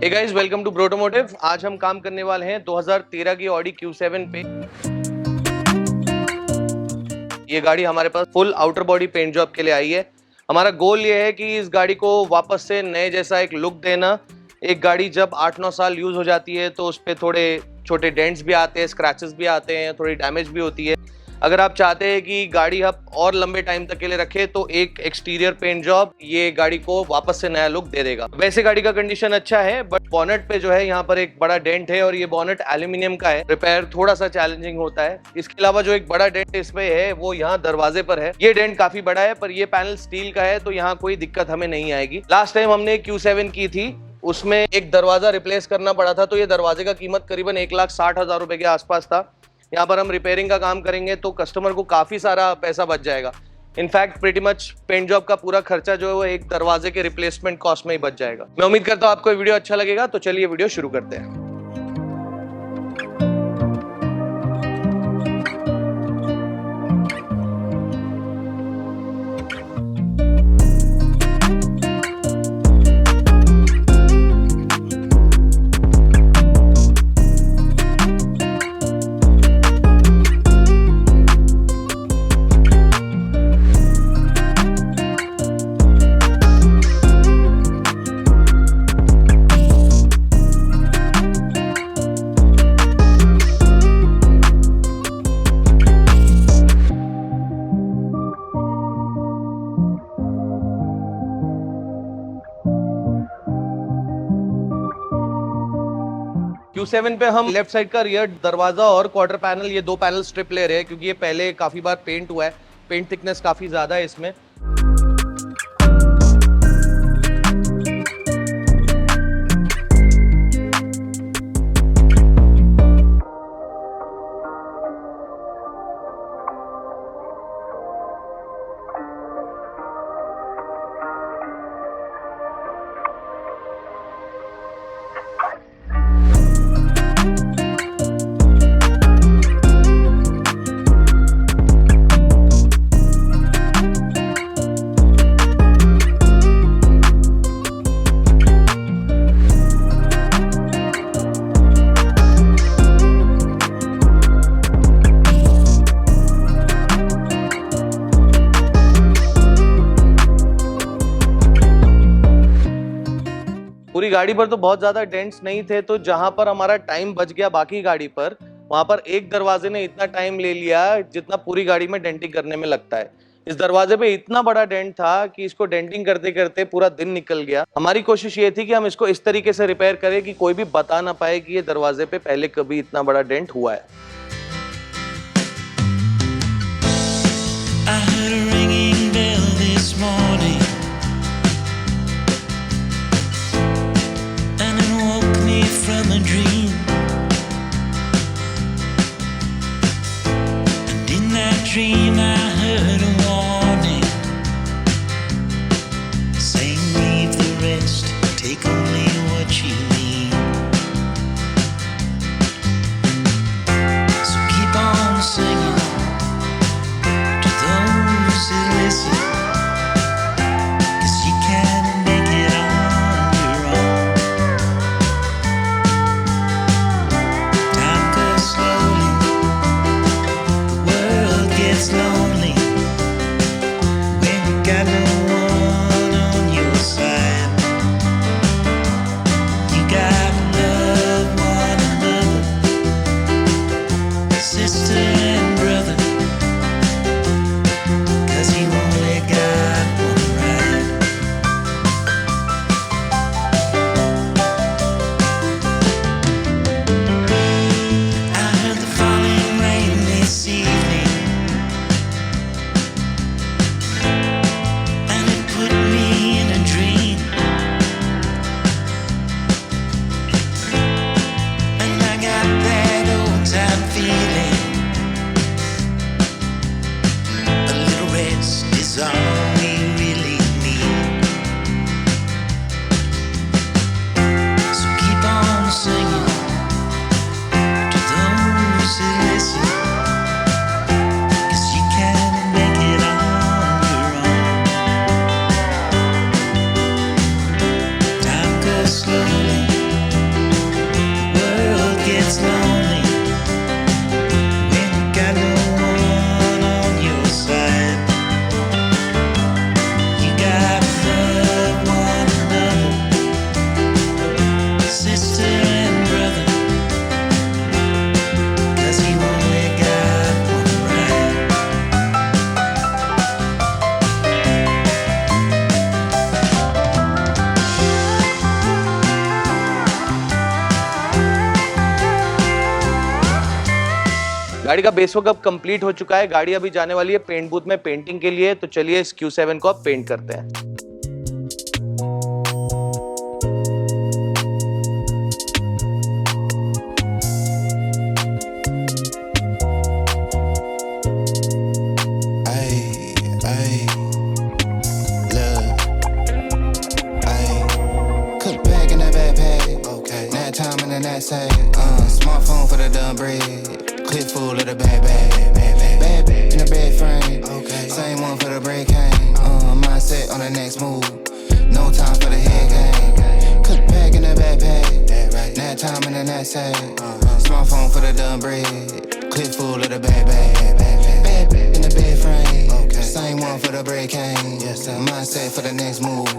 Hey guys, welcome to Brotomotive. आज हम काम करने वाले हैं 2013 की ऑडी Q7 पे। ये गाड़ी हमारे पास full outer body paint job के लिए आई है। हमारा गोल ये है कि इस गाड़ी को वापस से नए जैसा एक लुक देना। एक गाड़ी जब 8-9 साल यूज हो जाती है तो उस पर थोड़े छोटे डेंट्स भी आते हैं, स्क्रैचेस भी आते हैं, थोड़ी डैमेज भी होती है। अगर आप चाहते हैं कि गाड़ी आप और लंबे टाइम तक के लिए रखे तो एक एक्सटीरियर पेंट जॉब ये गाड़ी को वापस से नया लुक दे देगा। वैसे गाड़ी का कंडीशन अच्छा है, बट बॉनेट पे जो है यहाँ पर एक बड़ा डेंट है और ये बॉनेट एल्यूमिनियम का है। रिपेयर थोड़ा सा चैलेंजिंग होता है। इसके अलावा जो एक बड़ा डेंट इसमें है वो यहाँ दरवाजे पर है। ये डेंट काफी बड़ा है, पर ये पैनल स्टील का है तो यहाँ कोई दिक्कत हमें नहीं आएगी। लास्ट टाइम हमने Q7 की थी, उसमें एक दरवाजा रिप्लेस करना पड़ा था, तो ये दरवाजे का कीमत करीबन 1,60,000 रुपए के आसपास था। यहाँ पर हम रिपेयरिंग का काम करेंगे तो कस्टमर को काफी सारा पैसा बच जाएगा। In fact pretty much paint job का पूरा खर्चा जो है वो एक दरवाजे के रिप्लेसमेंट कॉस्ट में ही बच जाएगा। मैं उम्मीद करता हूँ आपको ये वीडियो अच्छा लगेगा, तो चलिए वीडियो शुरू करते हैं। Q7 पे हम लेफ्ट साइड का रियर दरवाजा और क्वार्टर पैनल, ये दो पैनल स्ट्रिप ले रहे हैं क्योंकि ये पहले काफी बार पेंट हुआ है। पेंट थिकनेस काफी ज्यादा है इसमें। पूरी गाड़ी पर तो बहुत ज्यादा डेंट्स नहीं थे, तो जहां पर हमारा टाइम बच गया बाकी गाड़ी पर, वहां पर एक दरवाजे ने इतना टाइम ले लिया जितना पूरी गाड़ी में डेंटिंग करने में लगता है। इस दरवाजे पे इतना बड़ा डेंट था कि इसको डेंटिंग करते करते पूरा दिन निकल गया। हमारी कोशिश ये थी कि हम इसको इस तरीके से रिपेयर करें कि कोई भी बता ना पाए कि ये दरवाजे पे पहले कभी इतना बड़ा डेंट हुआ है। I heard a ringing bell this morning, and it woke me from a dream. And in that dream I heard a warning, saying leave the rest, take only what you need. गाड़ी का base work अब complete हो चुका है, गाड़ी अभी जाने वाली है पेंट बूथ में पेंटिंग के लिए। तो चलिए इस Q7 को अब पेंट करते हैं। Smartphone for the dumb bread, clip full of the bad in the bed frame. Same one for the break cane. Mindset on the next move. No time for the head game. Cook pack in the backpack. Nap time in the knapsack. Smartphone for the dumb bread, clip full of the bad in the bed frame. Same one for the break cane. Mindset for the next move.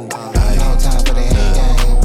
No time for the head game.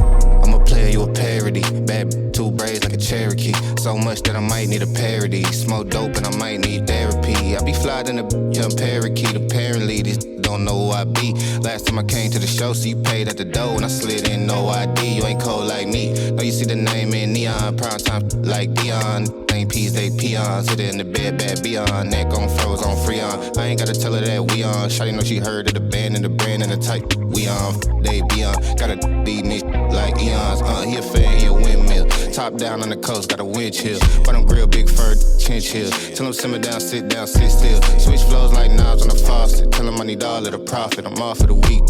I'm a player, you a parody. Bad two braids like a Cherokee. So much that I might need a parody. Smoke dope and I might need therapy. I be fly in a young parakeet. Apparently these don't know who I be. Last time I came to the show, so you paid at the door and I slid in no ID. You ain't cold like me. No, you see the name in neon. Prime time like Dion. Ain't peas, they peons. Hit it in the bed, bad beyond. Neck on froze on Freon. I ain't gotta tell her that we on. Shawty know she heard of the band and the brand and the type. We on, they be on. Gotta beat me like eons. He a fan, he a windmill. Top down on the coast, got a wind chill. Bottom grill, big fur, chinchill. Tell him simmer down, sit still. Switch flows like knobs on the faucet. Tell him I need all of the profit. I'm off for the week,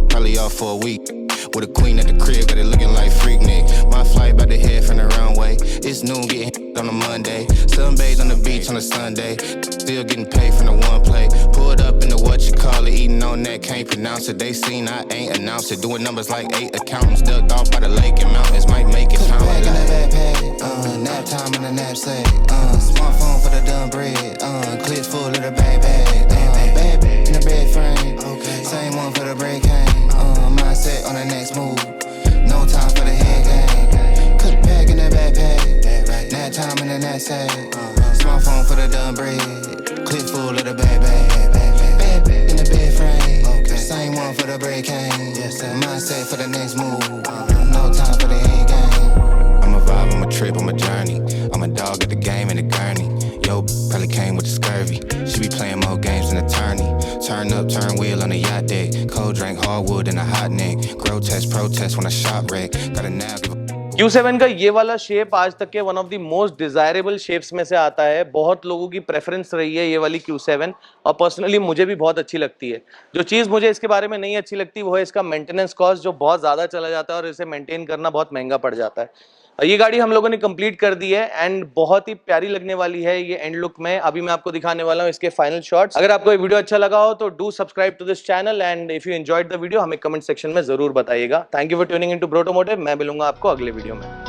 probably off for a week. With a queen at the crib, got it looking like freak Nick. My flight about to head from the runway. It's noon, getting on a Monday. Sunbathe on the beach on a Sunday. Still getting paid from the one play. Pulled up into what you call it, eating on that, can't pronounce it. They seen I ain't announced it. Doing numbers like 8 accountants. Ducked off by the lake and mountains, might make it pound like in the backpack, nap time in the knapsack. Smartphone for the dumb bread, clip full of the bad in the bed frame. Same one for the break cane. Mindset on the next move. No time for the head game. Cook pack in the backpack. Nap time in the knapsack. Smartphone for the dumb bread, clip full of the bad in the bed frame. Same one for the break cane. Mindset for the next move. No time for the head game. I'm a vibe, I'm a trip, I'm a journey. I'm a dog at the game in the gurney. Yo, probably came with the scurvy. She be playing more games than attorney. Turn up, turn wheel on the yacht deck. Cold drink, hardwood and a hot neck. Grotesque protest when I shop wreck. Gotta now give a Q7 का ये वाला shape आज तक के one of the most desirable shapes में से आता है। बहुत लोगों की प्रेफरेंस रही है ये वाली Q7 और पर्सनली मुझे भी बहुत अच्छी लगती है। जो चीज़ मुझे इसके बारे में नहीं अच्छी लगती वो है इसका मेंटेनेंस कॉस्ट, जो बहुत ज़्यादा चला जाता है और इसे मेंटेन करना बहुत महंगा पड़ जाता है। ये गाड़ी हम लोगों ने कंप्लीट कर दी है एंड बहुत ही प्यारी लगने वाली है ये एंड लुक में। अभी मैं आपको दिखाने वाला हूँ इसके फाइनल शॉट्स। अगर आपको ये वीडियो अच्छा लगा हो तो do subscribe to this channel and if you enjoyed the video हमें कमेंट सेक्शन में जरूर बताइएगा। Thank you for tuning into Brotomotive. मैं मिलूंगा आपको अगले वीडियो में।